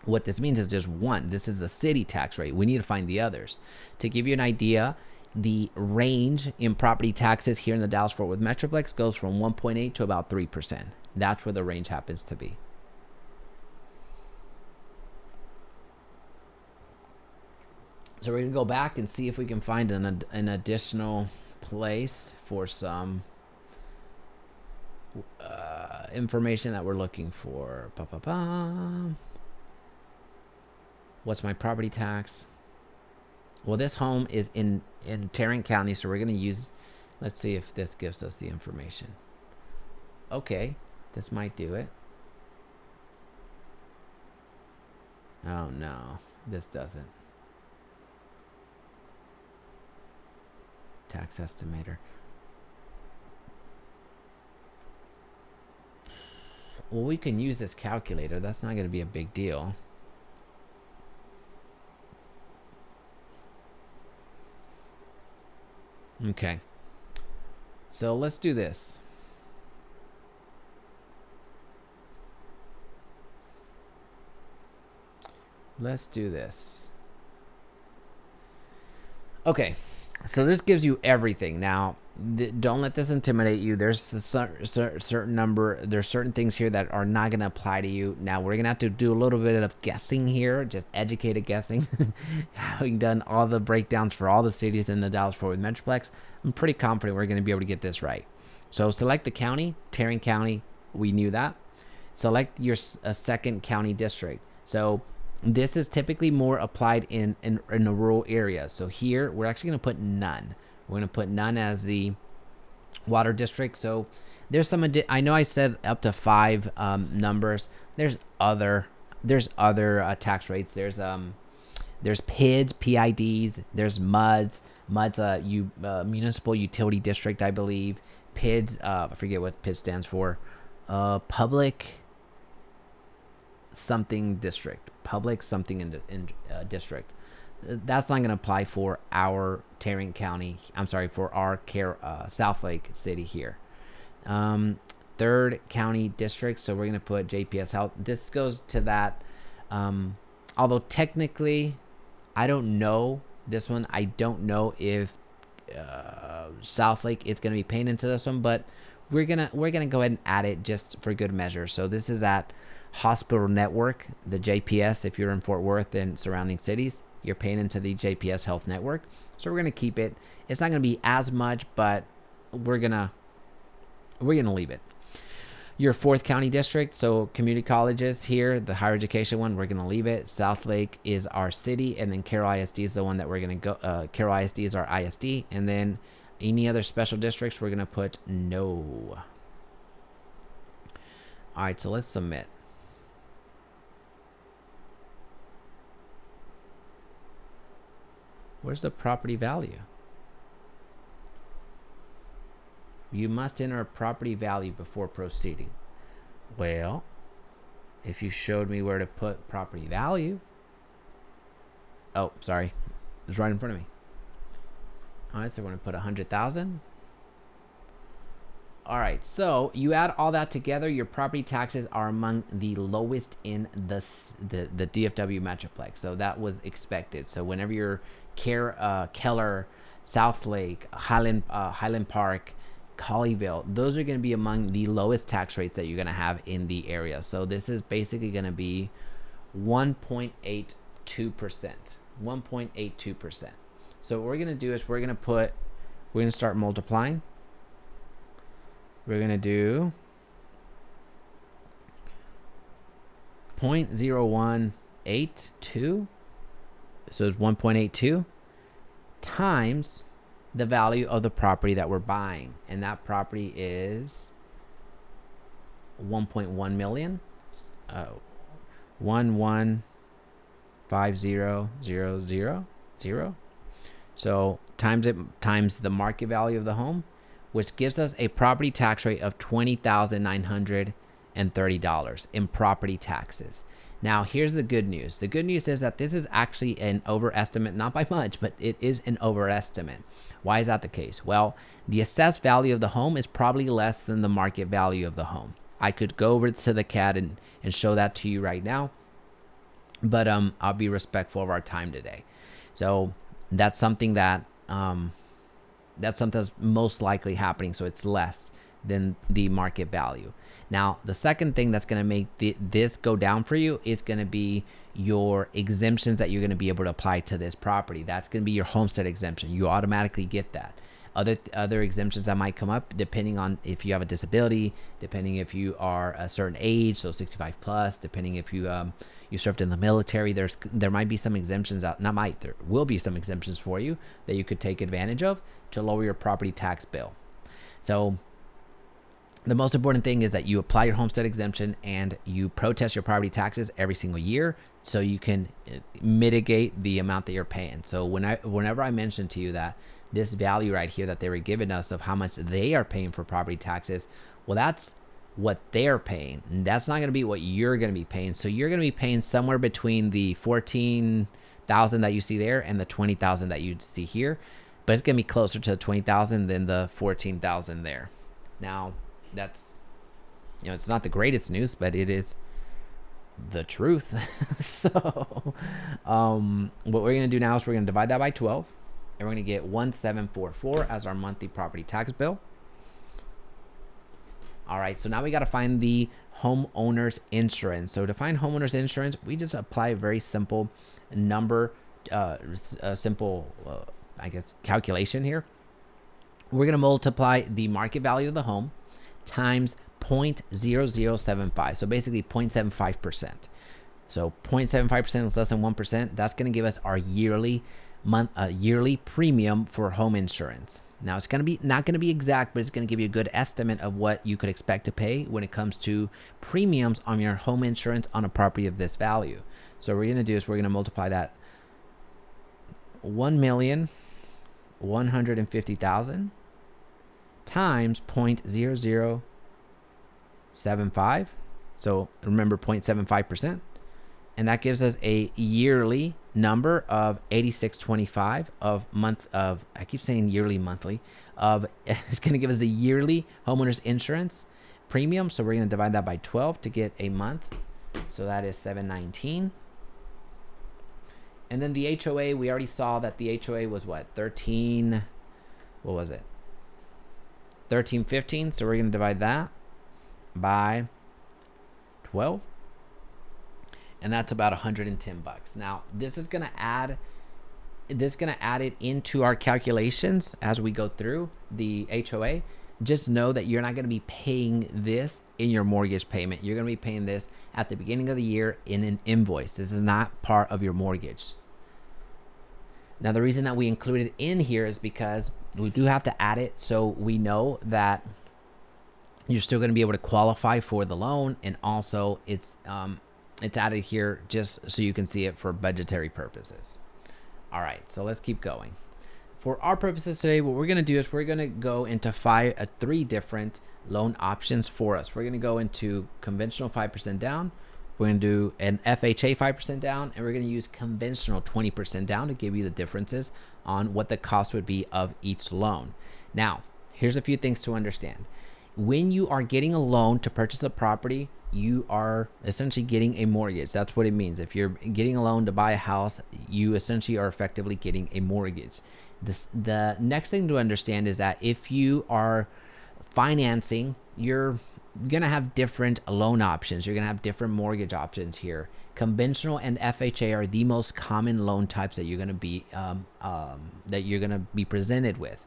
What this means is just one. This is the city tax rate. We need to find the others. To give you an idea, the range in property taxes here in the Dallas-Fort Worth Metroplex goes from 1.8 to about 3%. That's where the range happens to be. So we're going to go back and see if we can find an additional place for some information that we're looking for. What's my property tax? Well, this home is in Tarrant County, so we're going to use, let's see if this gives us the information. Okay, this might do it. Oh no, this doesn't. Tax estimator. Well, we can use this calculator. That's not going to be a big deal. Okay. So let's do this. Let's do this. Okay. So this gives you everything. Now, don't let this intimidate you. There's a certain number. There's certain things here that are not going to apply to you. Now, we're going to have to do a little bit of guessing here, just educated guessing. Having done all the breakdowns for all the cities in the Dallas-Fort Worth Metroplex, I'm pretty confident we're going to be able to get this right. So select the county, Tarrant County. We knew that. Select your second county district. So this is typically more applied in a rural area. So here, we're actually going to put none. We're going to put none as the water district. So there's some, I know I said up to 5 numbers. There's other tax rates. There's PIDs, PIDs. There's MUDs. MUDs, municipal utility district, I believe. PIDs, I forget what PID stands for. Public something district. Public something in district. That's not going to apply for our Tarrant County. I'm sorry, for our Southlake city here. Third county district. So we're going to put JPS Health. This goes to that. Although technically, I don't know this one. I don't know if Southlake is going to be paying into this one, but we're gonna go ahead and add it just for good measure. So this is at Hospital Network, the JPS. If you're in Fort Worth and surrounding cities, you're paying into the JPS Health Network. So we're gonna keep it. It's not gonna be as much, but we're gonna leave it. Your fourth county district, so community colleges here, the higher education one, we're gonna leave it. Southlake is our city, and then Carroll ISD is the one that we're gonna go. Carroll ISD is our ISD, and then any other special districts, we're gonna put no. All right, so let's submit. Where's the property value? You must enter a property value before proceeding. Well, if you showed me where to put property value. Oh, sorry. It's right in front of me. All right, so we're going to put 100,000. All right, so you add all that together, your property taxes are among the lowest in the DFW Metroplex. So that was expected. So whenever you're Keller, Southlake, Highland Park, Colleyville, those are going to be among the lowest tax rates that you're going to have in the area. So this is basically going to be 1.82%. 1.82%. So what we're going to do is we're going to start multiplying. We're going to do 0.0182. So it's 1.82 times the value of the property that we're buying. And that property is 1.1 million. 1150000. So times the market value of the home, which gives us a property tax rate of $20,930 in property taxes. Now, here's the good news. The good news is that this is actually an overestimate, not by much, but it is an overestimate. Why is that the case? Well, the assessed value of the home is probably less than the market value of the home. I could go over to the CAD and show that to you right now, but I'll be respectful of our time today. So that's something that's most likely happening. So it's less than the market value. Now, the second thing that's going to make this go down for you is going to be your exemptions that you're going to be able to apply to this property. That's going to be your homestead exemption. You automatically get that. Other exemptions that might come up depending on if you have a disability, depending if you are a certain age, so 65 plus, depending if you served in the military, there might be some exemptions there will be some exemptions for you that you could take advantage of to lower your property tax bill. So the most important thing is that you apply your homestead exemption and you protest your property taxes every single year so you can mitigate the amount that you're paying. So whenever I mention to you that this value right here that they were giving us of how much they are paying for property taxes, well, that's what they're paying. And that's not going to be what you're going to be paying. So you're going to be paying somewhere between the 14,000 that you see there and the 20,000 that you see here, but it's going to be closer to the 20,000 than the 14,000 there. Now, that's, it's not the greatest news, but it is the truth. So what we're going to do now is we're going to divide that by 12, and we're going to get 1744 as our monthly property tax bill. All right, so now we got to find the homeowner's insurance. So to find homeowner's insurance, we just apply a very simple number, I guess, calculation here. We're going to multiply the market value of the home times 0.0075. So basically 0.75%. So 0.75% is less than 1%. That's going to give us our yearly premium for home insurance. Now it's going to be not going to be exact, but it's going to give you a good estimate of what you could expect to pay when it comes to premiums on your home insurance on a property of this value. So what we're going to do is we're going to multiply that 1,150,000 times 0.0075. So remember 0.75%. And that gives us a yearly number of 8625 of month of, I keep saying yearly, monthly, of, it's going to give us the yearly homeowner's insurance premium. So we're going to divide that by 12 to get a month. So that is 719. And then the HOA, we already saw that the HOA was what? 1315. So we're going to divide that by 12. And that's about $110. Now, this is going to add it into our calculations as we go through the HOA. Just know that you're not going to be paying this in your mortgage payment. You're going to be paying this at the beginning of the year in an invoice. This is not part of your mortgage. Now, the reason that we include it in here is because we do have to add it so we know that you're still going to be able to qualify for the loan, and also it's added here just so you can see it for budgetary purposes. All right, so let's keep going. for our purposes today, what we're going to do is we're going to go into three different loan options for us. We're going to go into conventional 5% down. We're going to do an FHA 5% down, and we're going to use conventional 20% down to give you the differences on what the cost would be of each loan. Now, here's a few things to understand. When you are getting a loan to purchase a property, you are essentially getting a mortgage. That's what it means. If you're getting a loan to buy a house, you essentially are effectively getting a mortgage. The next thing to understand is that if you are financing, you're going to have different loan options. You're going to have different mortgage options here. Conventional and FHA are the most common loan types that you're going to be presented with.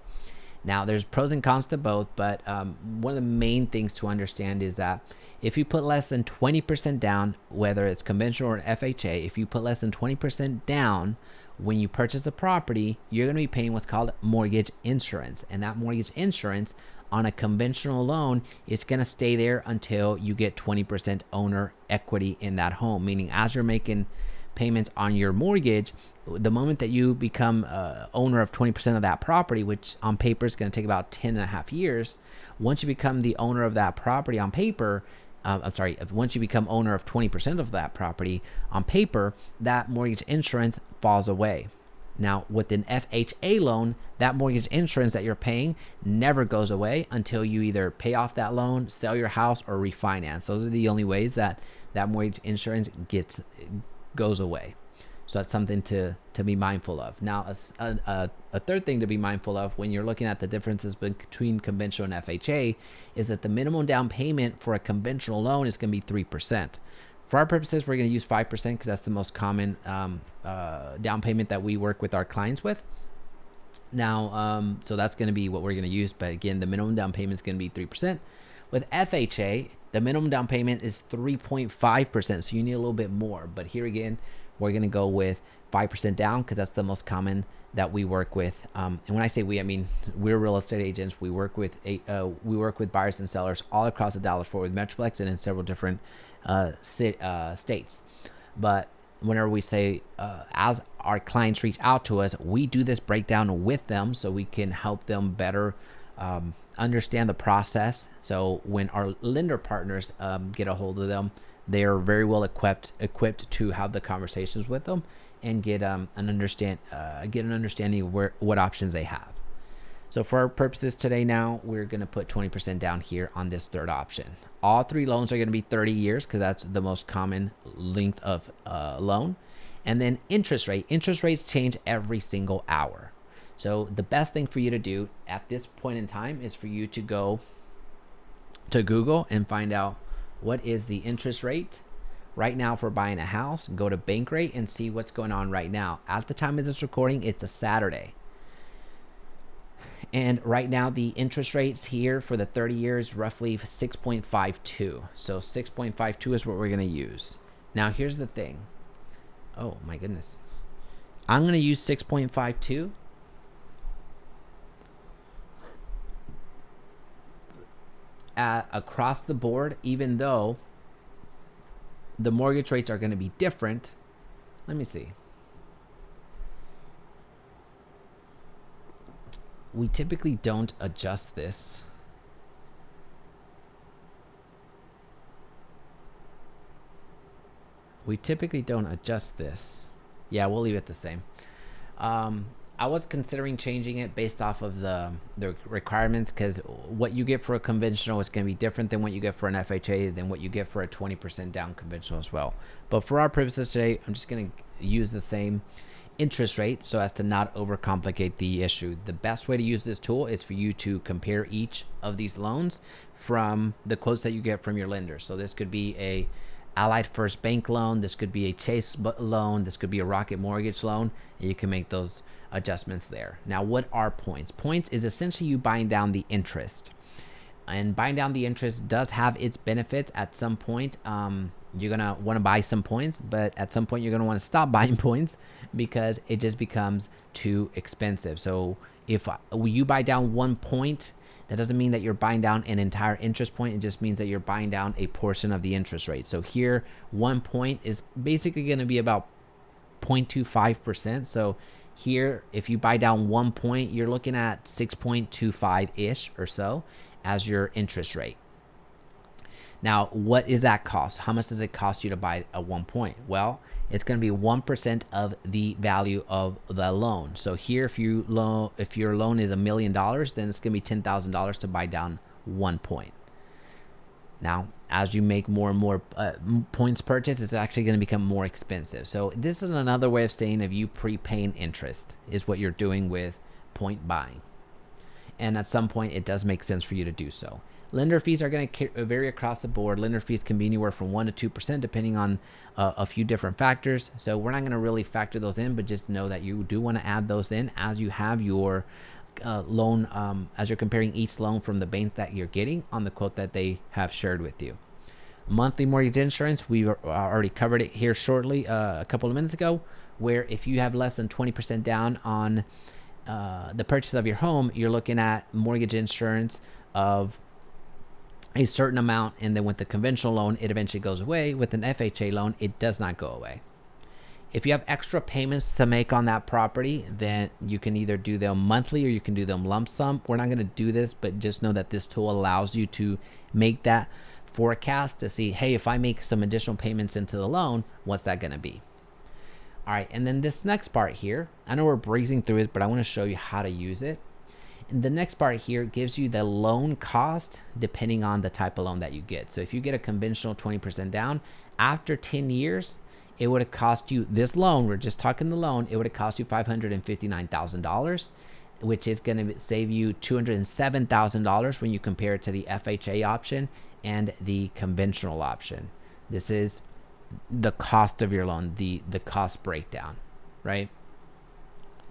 Now, there's pros and cons to both, but one of the main things to understand is that if you put less than 20% down, whether it's conventional or FHA, if you put less than 20% down when you purchase the property, you're going to be paying what's called mortgage insurance. And that mortgage insurance on a conventional loan is going to stay there until you get 20% owner equity in that home, meaning as you're making payments on your mortgage, the moment that you become owner of 20% of that property, which on paper is going to take about 10 and a half years, once you become the owner of that property on paper, once you become owner of 20% of that property on paper, that mortgage insurance falls away. Now, with an FHA loan, that mortgage insurance that you're paying never goes away until you either pay off that loan, sell your house, or refinance. Those are the only ways that mortgage insurance goes away. So that's something to be mindful of. Now, a third thing to be mindful of when you're looking at the differences between conventional and FHA is that the minimum down payment for a conventional loan is going to be 3%. For our purposes, we're going to use 5% because that's the most common down payment that we work with our clients with. Now, so that's going to be what we're going to use. But again, the minimum down payment is going to be 3%. With FHA, the minimum down payment is 3.5%. So you need a little bit more. But here again, we're going to go with 5% down because that's the most common that we work with. And when I say we, I mean we're real estate agents. We work with buyers and sellers all across the Dallas-Fort Worth Metroplex and in several different states. But whenever we say as our clients reach out to us, we do this breakdown with them so we can help them better understand the process. So when our lender partners get a hold of them, they are very well equipped to have the conversations with them and get an understanding of what options they have. So for our purposes today, now we're going to put 20% down here on this third option. All three loans are going to be 30 years because that's the most common length of loan. And then interest rates change every single hour. So the best thing for you to do at this point in time is for you to go to Google and find out what is the interest rate right now for buying a house. Go to Bankrate and see what's going on right now. At the time of this recording, it's a Saturday. And right now, the interest rates here for the 30 years, roughly 6.52. So 6.52 is what we're going to use. Now, here's the thing. Oh, my goodness. I'm going to use 6.52. Across the board, even though the mortgage rates are going to be different. Let me see. We typically don't adjust this. Yeah, we'll leave it the same. I was considering changing it based off of the requirements because what you get for a conventional is going to be different than what you get for an FHA than what you get for a 20% down conventional as well. But for our purposes today, I'm just going to use the same interest rate so as to not overcomplicate the issue. The best way to use this tool is for you to compare each of these loans from the quotes that you get from your lender. So this could be a Allied First Bank loan, this could be a Chase loan, this could be a Rocket Mortgage loan, and you can make those adjustments there. Now, what are points? Points is essentially you buying down the interest. And buying down the interest does have its benefits. At some point, you're going to want to buy some points, but at some point you're going to want to stop buying points because it just becomes too expensive. So if you buy down 1 point, that doesn't mean that you're buying down an entire interest point. It just means that you're buying down a portion of the interest rate. So here, 1 point is basically going to be about 0.25%. So Here, if you buy down 1 point, you're looking at 6.25-ish or so as your interest rate. Now, what is that cost? How much does it cost you to buy a 1 point? Well, it's going to be 1% of the value of the loan. So here, if your loan is $1 million, then it's going to be $10,000 to buy down 1 point. Now, as you make more and more points purchase, it's actually going to become more expensive. So this is another way of saying if you prepaying interest is what you're doing with point buying. And at some point, it does make sense for you to do so. Lender fees are going to vary across the board. Lender fees can be anywhere from 1% to 2% depending on a few different factors. So we're not going to really factor those in, but just know that you do want to add those in as you have your loan, as you're comparing each loan from the bank that you're getting on the quote that they have shared with you. Monthly mortgage insurance, we already covered it here shortly a couple of minutes ago, where if you have less than 20% down on the purchase of your home, you're looking at mortgage insurance of a certain amount, and then with the conventional loan, it eventually goes away. With an FHA loan, it does not go away. If you have extra payments to make on that property, then you can either do them monthly or you can do them lump sum. We're not going to do this, but just know that this tool allows you to make that forecast to see, hey, if I make some additional payments into the loan, what's that going to be? All right, and then this next part here, I know we're breezing through it, but I want to show you how to use it. And the next part here gives you the loan cost depending on the type of loan that you get. So if you get a conventional 20% down, after 10 years, it would have cost you this loan. We're just talking the loan. It would have cost you $559,000, which is going to save you $207,000 when you compare it to the FHA option and the conventional option. This is the cost of your loan, the cost breakdown, right?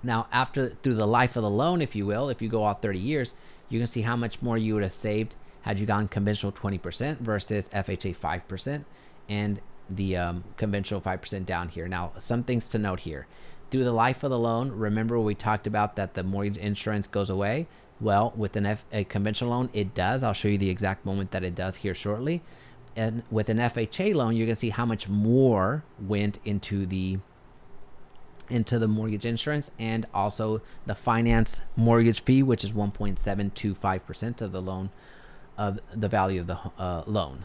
Now, through the life of the loan, if you will, if you go out 30 years, you can see how much more you would have saved had you gone conventional 20% versus FHA 5% and the conventional 5% down here. Now, some things to note here. Through the life of the loan, remember we talked about that the mortgage insurance goes away? Well, with a conventional loan, it does. I'll show you the exact moment that it does here shortly. And with an FHA loan, you're going to see how much more went into the mortgage insurance and also the finance mortgage fee, which is 1.725% of the loan, of the value of the loan.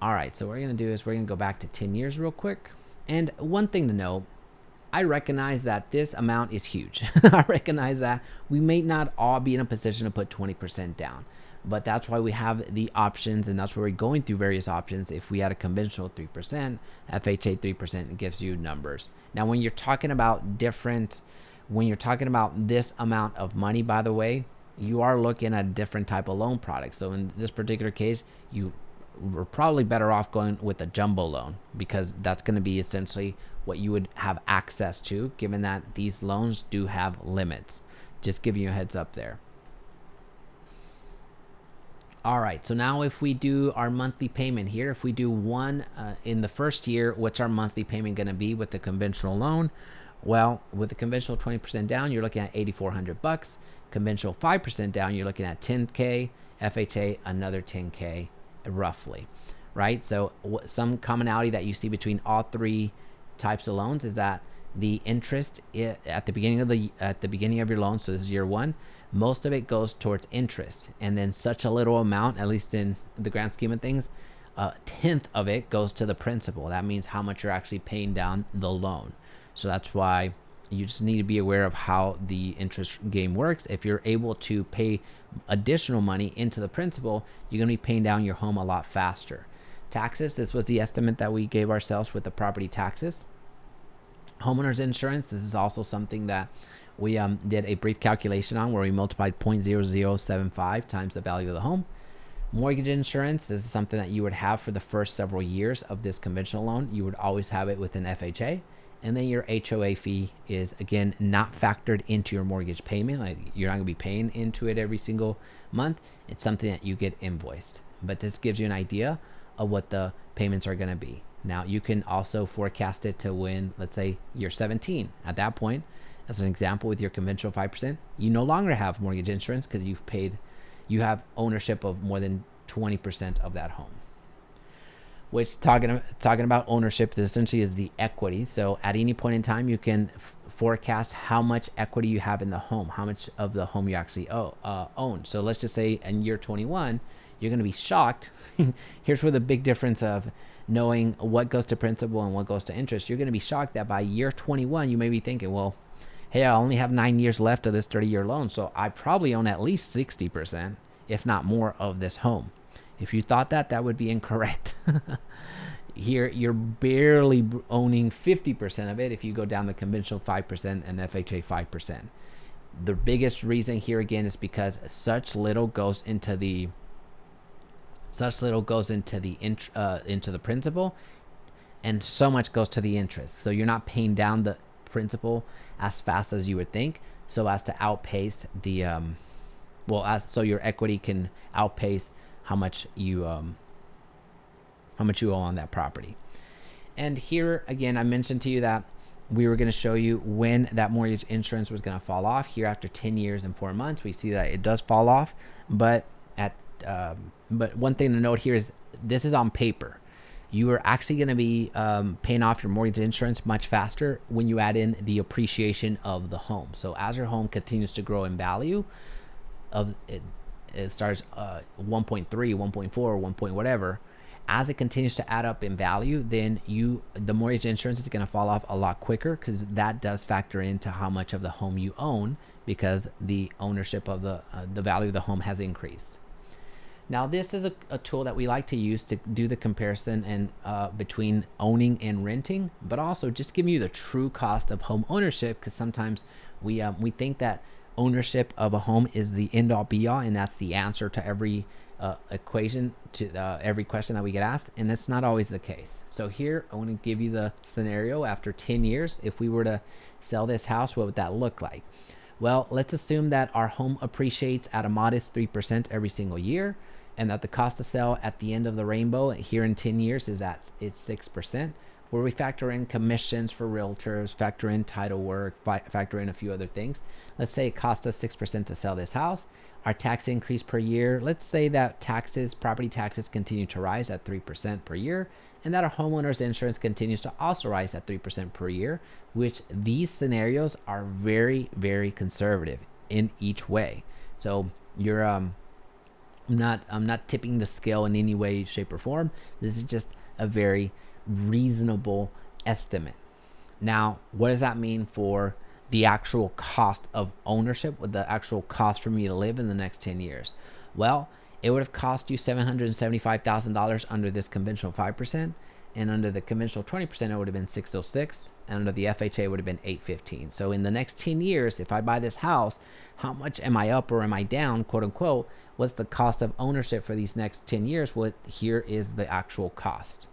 All right, so what we're going to do is we're going to go back to 10 years real quick. And one thing to know, I recognize that this amount is huge. I recognize that we may not all be in a position to put 20% down, but that's why we have the options, and that's where we're going through various options. If we had a conventional 3%, FHA 3%, it gives you numbers. Now, when you're talking about this amount of money, by the way, you are looking at a different type of loan product. So in this particular case, we're probably better off going with a jumbo loan because that's going to be essentially what you would have access to, given that these loans do have limits. Just giving you a heads up there. All right, so now if we do our monthly payment here, if we do one in the first year, what's our monthly payment going to be with the conventional loan? Well, with the conventional 20% down, you're looking at $8,400. Conventional 5% down, you're looking at $10K. FHA, another $10K. Roughly, right? So some commonality that you see between all three types of loans is that the interest at the beginning of your loan, so this is year one, most of it goes towards interest, and then such a little amount, at least in the grand scheme of things, 1/10 of it goes to the principal. That means how much you're actually paying down the loan. So that's why you just need to be aware of how the interest game works. If you're able to pay additional money into the principal, you're going to be paying down your home a lot faster. Taxes, this was the estimate that we gave ourselves with the property taxes. Homeowners insurance, this is also something that we did a brief calculation on where we multiplied 0.0075 times the value of the home. Mortgage insurance, this is something that you would have for the first several years of this conventional loan. You would always have it with an FHA. And then your HOA fee is, again, not factored into your mortgage payment. Like, you're not going to be paying into it every single month. It's something that you get invoiced. But this gives you an idea of what the payments are going to be. Now, you can also forecast it to when, let's say, you're 17. At that point, as an example, with your conventional 5%, you no longer have mortgage insurance because you have ownership of more than 20% of that home. which talking about ownership, this essentially is the equity. So at any point in time, you can forecast how much equity you have in the home, how much of the home you actually own. So let's just say in year 21, you're going to be shocked. Here's where the big difference of knowing what goes to principal and what goes to interest. You're going to be shocked that by year 21, you may be thinking, well, hey, I only have 9 years left of this 30-year loan, so I probably own at least 60%, if not more, of this home. If you thought that, that would be incorrect. Here, you're barely owning 50% of it if you go down the conventional 5% and FHA 5%. The biggest reason here again is because such little goes into the into the principal, and so much goes to the interest. So you're not paying down the principal as fast as you would think, so as to outpace the so your equity can outpace how much you owe on that property. And here again, I mentioned to you that we were going to show you when that mortgage insurance was going to fall off. Here after 10 years and 4 months, we see that it does fall off, but one thing to note here is this is on paper. You are actually going to be paying off your mortgage insurance much faster when you add in the appreciation of the home. So as your home continues to grow in value, it starts 1.3, 1.4, 1 point whatever. As it continues to add up in value, then the mortgage insurance is going to fall off a lot quicker, because that does factor into how much of the home you own, because the ownership of the value of the home has increased. Now, this is a tool that we like to use to do the comparison and between owning and renting, but also just giving you the true cost of home ownership, because sometimes we think that ownership of a home is the end all be all, and that's the answer to every equation, to every question that we get asked, and that's not always the case. So here I want to give you the scenario after 10 years. If we were to sell this house, what would that look like? Well, let's assume that our home appreciates at a modest 3% every single year, and that the cost to sell at the end of the rainbow here in 10 years is 6%, where we factor in commissions for realtors, factor in title work, factor in a few other things. Let's say it costs us 6% to sell this house. Our tax increase per year, let's say that property taxes continue to rise at 3% per year, and that our homeowner's insurance continues to also rise at 3% per year, which these scenarios are very, very conservative in each way. So you're I'm not tipping the scale in any way, shape, or form. This is just a very reasonable estimate. Now, what does that mean for the actual cost of ownership, with the actual cost for me to live in the next 10 years? Well, it would have cost you $775,000 under this conventional 5%, and under the conventional 20%, it would have been $606, and under the FHA, it would have been $815. So in the next 10 years, if I buy this house, how much am I up or am I down, quote unquote? What's the cost of ownership for these next 10 years? Here is the actual cost.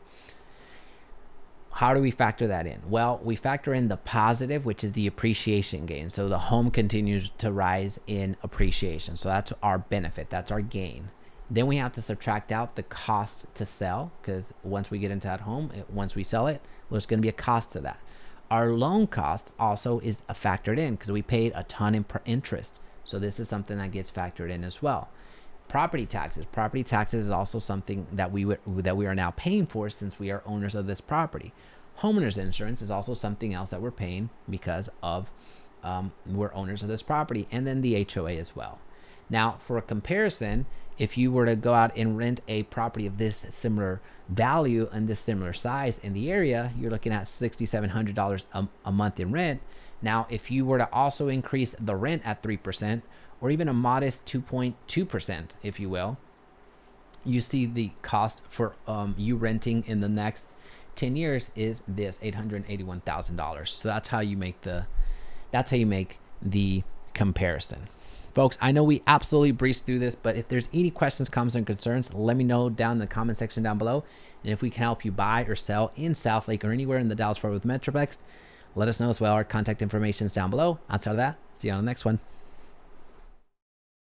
How do we factor that in? Well, we factor in the positive, which is the appreciation gain. So the home continues to rise in appreciation. So that's our benefit. That's our gain. Then we have to subtract out the cost to sell, because once we get into that home, once we sell it, there's going to be a cost to that. Our loan cost also is factored in, because we paid a ton in interest. So this is something that gets factored in as well. Property taxes. Property taxes is also something that we are now paying for, since we are owners of this property. Homeowners insurance is also something else that we're paying because of we're owners of this property, and then the HOA as well. Now, for a comparison, if you were to go out and rent a property of this similar value and this similar size in the area, you're looking at $6,700 a month in rent. Now, if you were to also increase the rent at 3%, or even a modest 2.2%, if you will, you see the cost for you renting in the next 10 years is this $881,000. So that's how you make the comparison. Folks, I know we absolutely breezed through this, but if there's any questions, comments, and concerns, let me know down in the comment section down below. And if we can help you buy or sell in Southlake or anywhere in the Dallas-Fort Worth Metroplex, let us know as well. Our contact information is down below. Outside of that, see you on the next one.